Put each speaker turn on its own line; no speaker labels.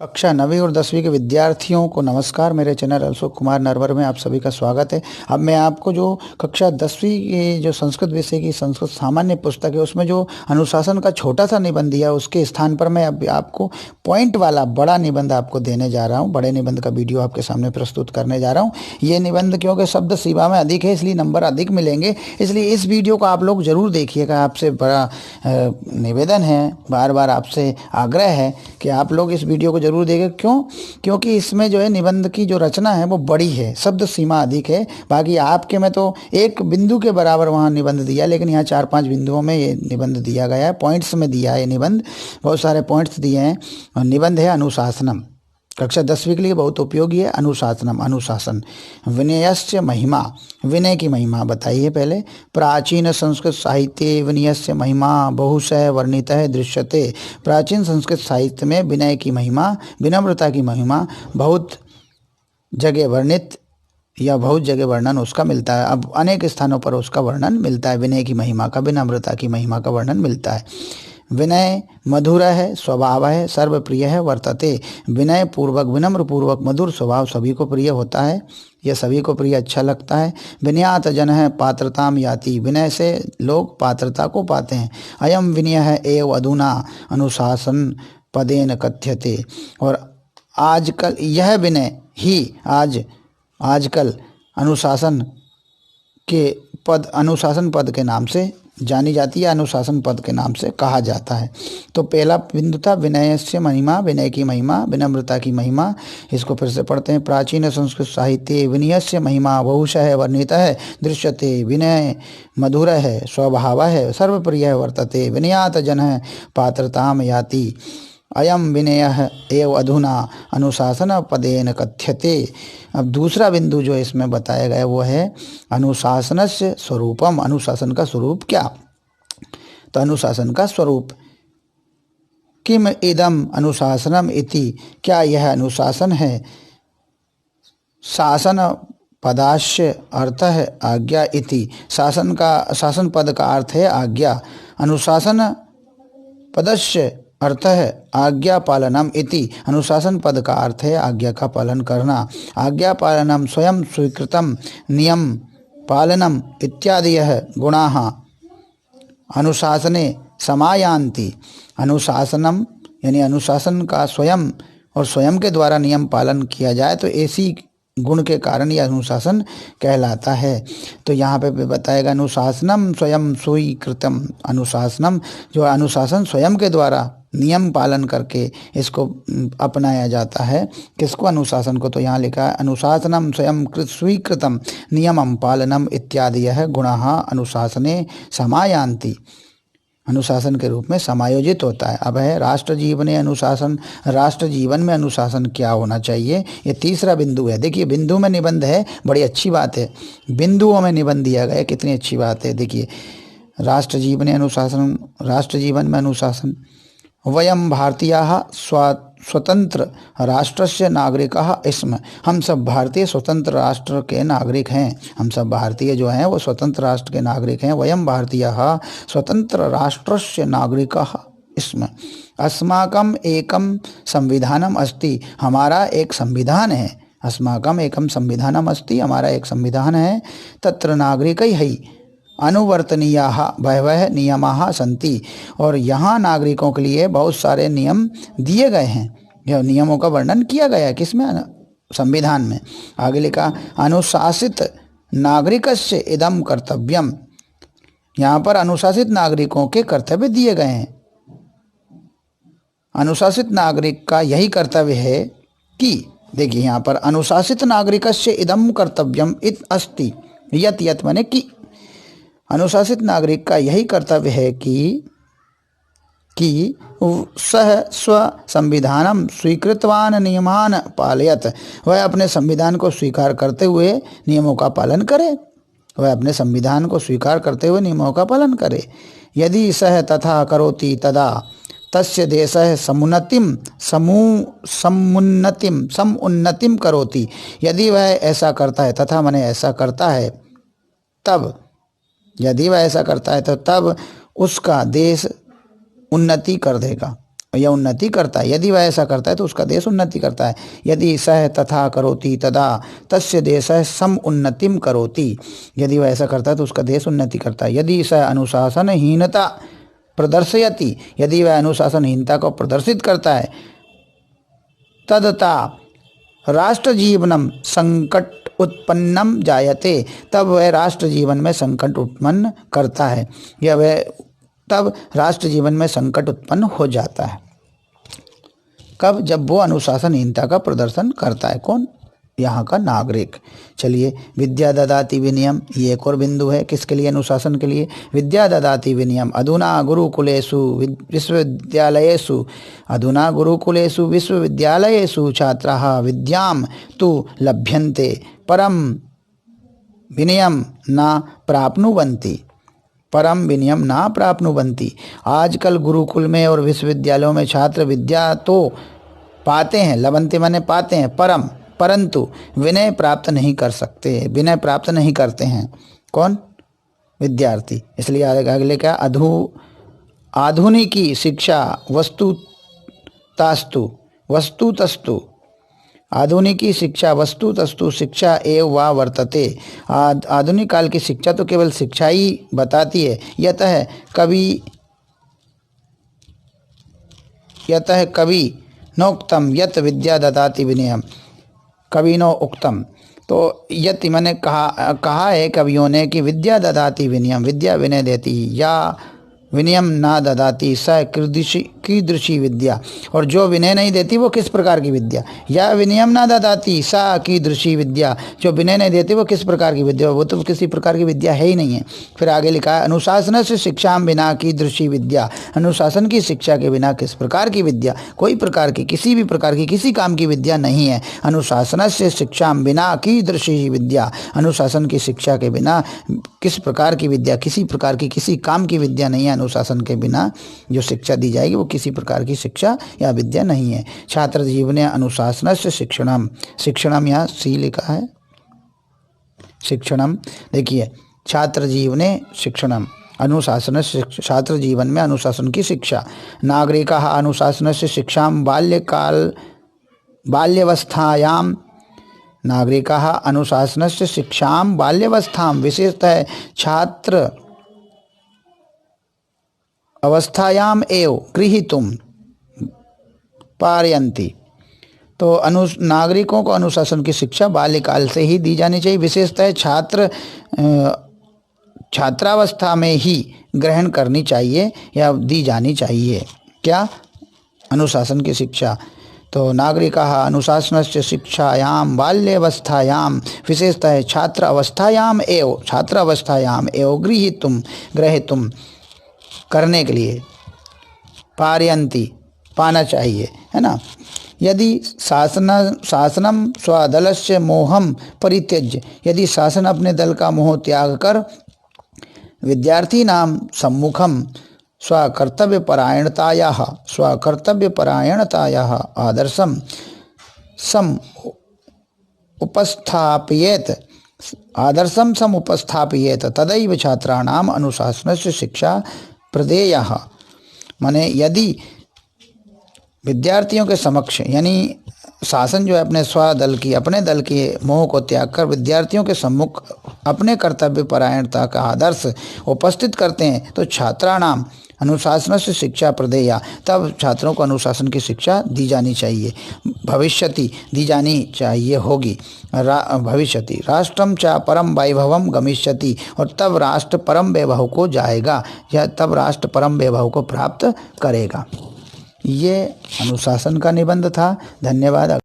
कक्षा 9वीं और 10वीं के विद्यार्थियों को नमस्कार। मेरे चैनल अशोक कुमार नरवर में आप सभी का स्वागत है। अब मैं आपको जो कक्षा 10वीं के जो संस्कृत विषय की संस्कृत सामान्य पुस्तक है उसमें जो अनुशासन का छोटा सा निबंध दिया है उसके स्थान पर मैं अब आपको पॉइंट वाला बड़ा निबंध आपको देने जा रहा हूँ। बड़े निबंध का वीडियो आपके सामने प्रस्तुत करने जा रहा हूँ। ये निबंध क्योंकि शब्द सीमा में अधिक है इसलिए नंबर अधिक मिलेंगे, इसलिए इस वीडियो को आप लोग ज़रूर देखिएगा। आपसे बड़ा निवेदन है, बार बार आपसे आग्रह है कि आप लोग इस वीडियो को जरूर देखें। क्योंकि इसमें जो है निबंध की जो रचना है वो बड़ी है, शब्द सीमा अधिक है। बाकी आपके में तो एक बिंदु के बराबर वहाँ निबंध दिया, लेकिन यहाँ 4-5 बिंदुओं में ये निबंध दिया गया है, पॉइंट्स में दिया है ये निबंध, बहुत सारे पॉइंट्स दिए हैं। और निबंध है अनुशासनम, कक्षा 10वीं के लिए बहुत उपयोगी है। अनुशासनम, अनुशासन। विनयस्य महिमा, विनय की महिमा बताइए पहले। प्राचीन संस्कृत साहित्य विनयस्य महिमा बहुशः वर्णितः दृश्यते। प्राचीन संस्कृत साहित्य में विनय की महिमा, विनम्रता की महिमा बहुत जगह वर्णित या बहुत जगह वर्णन उसका मिलता है। अब अनेक स्थानों पर उसका वर्णन मिलता है, विनय की महिमा का, विनम्रता की महिमा का वर्णन मिलता है। विनय मधुर है, स्वभाव है, सर्वप्रिय है, वर्तते। विनय पूर्वक, विनम्र पूर्वक मधुर स्वभाव सभी को प्रिय होता है, यह सभी को प्रिय अच्छा लगता है। विनयात जन है पात्रताम याति, विनय से लोग पात्रता को पाते हैं। अयम विनय है एव अधुना अनुशासन पदेन कथ्यते। और आजकल यह विनय ही आजकल अनुशासन पद के नाम से जानी जाती है, अनुशासन पद के नाम से कहा जाता है। तो पहला बिंदु था विनयस्य महिमा, विनय की महिमा, विनम्रता की महिमा। इसको फिर से पढ़ते हैं। प्राचीन संस्कृत साहित्य विनयस्य महिमा बहुशः वर्णितः है दृश्यते। विनय मधुर है, स्वभाव है, सर्वप्रिय वर्तते। विनयात जनः पात्रताम याति। अयम विनय एव अधुना अनुशासन पदेन कथ्यते। अब दूसरा बिंदु जो इसमें बताया गया वो है अनुशासनस्य स्वरूपम, अनुशासन का स्वरूप क्या। तो अनुशासन का स्वरूप, किम इदम अनुशासनम इति, क्या यह अनुशासन है। शासन पदास्य अर्थ है आज्ञा इति, शासन पद का अर्थ है आज्ञा। अनुशासन पदस्य अर्थ है आज्ञा पालनम इति, अनुशासन पद का अर्थ है आज्ञा का पालन करना। आज्ञा पालनम स्वयं स्वीकृतम नियम पालनम इत्यादयः गुणाः अनुशासने समायान्ति। अनुशासनम यानी अनुशासन का स्वयं और स्वयं के द्वारा नियम पालन किया जाए तो ऐसी गुण के कारण यह अनुशासन कहलाता है। तो यहाँ पे बताएगा अनुशासनम स्वयं स्वीकृतम, अनुशासनम जो अनुशासन स्वयं के द्वारा नियम पालन करके इसको अपनाया जाता है। किसको, अनुशासन को। तो यहाँ लिखा है अनुशासनम स्वयं स्वीकृतम नियमम पालनम इत्यादयः गुणाः अनुशासने समायान्ति, अनुशासन के रूप में समायोजित होता है। अब है राष्ट्र जीवने अनुशासन, राष्ट्र जीवन में अनुशासन क्या होना चाहिए, ये तीसरा बिंदु है। देखिए बिंदु में निबंध है, बड़ी अच्छी बात है, बिंदुओं में निबंध दिया गया, कितनी अच्छी बात है। देखिए राष्ट्र जीवने अनुशासन, राष्ट्र जीवन में अनुशासन। वयम भारतीयाः स्वतंत्र राष्ट्रस्य नागरिकाः स्म, हम सब भारतीय स्वतंत्र राष्ट्र के नागरिक हैं। हम सब भारतीय जो हैं वो स्वतंत्र राष्ट्र के नागरिक हैं। वयम भारतीयाः स्वतंत्र राष्ट्रस्य नागरिकाः स्म। अस्माकं एकम संविधानम अस्ति, हमारा एक संविधान है। अस्माकं एकम संविधानम अस्ति, हमारा एक संविधान है। तत्र नागरिकैः अनुवर्तनीयाः बहवः नियमाः सन्ति, और यहाँ नागरिकों के लिए बहुत सारे नियम दिए गए हैं। यह नियमों का वर्णन किया गया है किसमें, संविधान में। आगे लिखा अनुशासित नागरिकस्य इदम कर्तव्यम, यहाँ पर अनुशासित नागरिकों के कर्तव्य दिए गए हैं। अनुशासित नागरिक का यही कर्तव्य है कि, देखिए यहाँ पर अनुशासित नागरिकस्य इदम कर्तव्यम इत अस्ति, यत माने कि, अनुशासित नागरिक का यही कर्तव्य है कि सह स्व संविधानम स्वीकृतवान नियमान पालयत, वह अपने संविधान को स्वीकार करते हुए नियमों का पालन करे। वह अपने संविधान को स्वीकार करते हुए नियमों का पालन करे। यदि सह तथा करोति तदा तस्य देशः समुन्नतिम करोति, यदि वह ऐसा करता है, तथा माने ऐसा करता है, तब यदि वह ऐसा करता है तो तब उसका देश उन्नति कर देगा। यह उन्नति करता है। यदि वह ऐसा करता है तो उसका देश उन्नति करता है। यदि सह तथा करोति तदा तस्य देशः सम उन्नतिम करोति। यदि वह ऐसा करता है तो उसका देश उन्नति करता है। यदि सह अनुशासनहीनता प्रदर्शयति, यदि वह अनुशासनहीनता को प्रदर्शित करता है, तदता राष्ट्र जीवनम संकट उत्पन्नम जायते, तब वह राष्ट्र जीवन में संकट उत्पन्न करता है, या वह तब राष्ट्र जीवन में संकट उत्पन्न हो जाता है। कब? जब वो अनुशासनहीनता का प्रदर्शन करता है। कौन? यहाँ का नागरिक। चलिए, विद्या ददाति विनयम, ये एक और बिंदु है। किसके लिए? अनुशासन के लिए। विद्या ददाति विनयम अधुना गुरुकुलेषु विश्वविद्यालयेषु, अधुना गुरुकुलेषु विश्वविद्यालयेषु छात्राः विद्यां तु लभ्यन्ते परम विनयम न प्राप्नुवन्ति, परम विनयम ना प्राप्नुवन्ति। आजकल गुरुकुल में और विश्वविद्यालयों में छात्र विद्या तो पाते हैं, लभन्ते माने पाते हैं, परंतु विनय प्राप्त नहीं कर सकते, विनय प्राप्त नहीं करते हैं। कौन? विद्यार्थी। इसलिए अगले क्या? आधुनिकी शिक्षा वस्तुतस्तु आधुनिकी शिक्षा वस्तुतस्तु शिक्षा एव वा वर्तते। आधुनिक काल की शिक्षा तो केवल शिक्षा ही बताती है। यतः कवि नोक्तम यत विद्या ददाति विनयम, कवि नो उक्तम, तो यति मैंने कहा है कवियों ने कि विद्या ददाति विनयम, विद्या विनय देती, या विनयम ना ददाति स कीदृशी विद्या, और जो विनय नहीं देती वो किस प्रकार की विद्या। या विनयम ना ददाति स कीदृशी विद्या, जो विनय नहीं देती वो किस प्रकार की विद्या, वो तो किसी प्रकार की विद्या है ही नहीं है। फिर आगे लिखा है अनुशासन से शिक्षा बिना कीदृशी विद्या, अनुशासन की शिक्षा के बिना किस प्रकार की विद्या, कोई प्रकार की, किसी भी प्रकार की, किसी काम की विद्या नहीं है। अनुशासन से शिक्षा बिना कीदृशी विद्या, अनुशासन की शिक्षा के बिना किस प्रकार की विद्या, किसी प्रकार की, किसी काम की विद्या नहीं है। अनुशासन के बिना जो शिक्षा दी जाएगी वो किसी प्रकार की शिक्षा या विद्या नहीं है। छात्र जीवने अनुशासन से शिक्षणम, शिक्षणम यहाँ सी लिखा है, शिक्षणम। देखिए, छात्र जीवने शिक्षणम, अनुशासन से छात्र जीवन में अनुशासन की शिक्षा। नागरिक अनुशासन से शिक्षा बाल्यवस्थायां, नागरिक अनुशासन से शिक्षा बाल्यवस्थां विशेषतः छात्र अवस्थायाम एव गृहीतुम पारयन्ति। तो नागरिकों को अनुशासन की शिक्षा बाल्यकाल से ही दी जानी चाहिए, विशेषतः छात्रावस्था में ही ग्रहण करनी चाहिए या दी जानी चाहिए। क्या? अनुशासन की शिक्षा। तो नागरिकाः अनुशासनस्य शिक्षायां बाल्यवस्थायां विशेषतः छात्रावस्थायां एव ग्रहीतुम करने के लिए, पारयन्ति पाना चाहिए, है ना। यदि शासनम स्वदलस्य मोहम परित्यज्य, यदि शासन अपने दल का मोह त्याग कर विद्यार्थीनां सम्मुखम स्वकर्तव्यपरायणतायाः आदर्शम सम उपस्थापयेत तदैव छात्राणाम अनुशासनस्य शिक्षा प्रदेयः। माने यदि विद्यार्थियों के समक्ष, यानी शासन जो है अपने दल के मोह को त्याग कर विद्यार्थियों के सम्मुख अपने कर्तव्य परायणता का आदर्श उपस्थित करते हैं, तो छात्राणाम अनुशासन से शिक्षा प्रदेया, तब छात्रों को अनुशासन की शिक्षा दी जानी चाहिए, भविष्यति दी जानी चाहिए होगी। भविष्यति राष्ट्रम च परम वैभवम गमिष्यति, और तब राष्ट्र परम वैभव को जाएगा या तब राष्ट्र परम वैभव को प्राप्त करेगा। ये अनुशासन का निबंध था। धन्यवाद।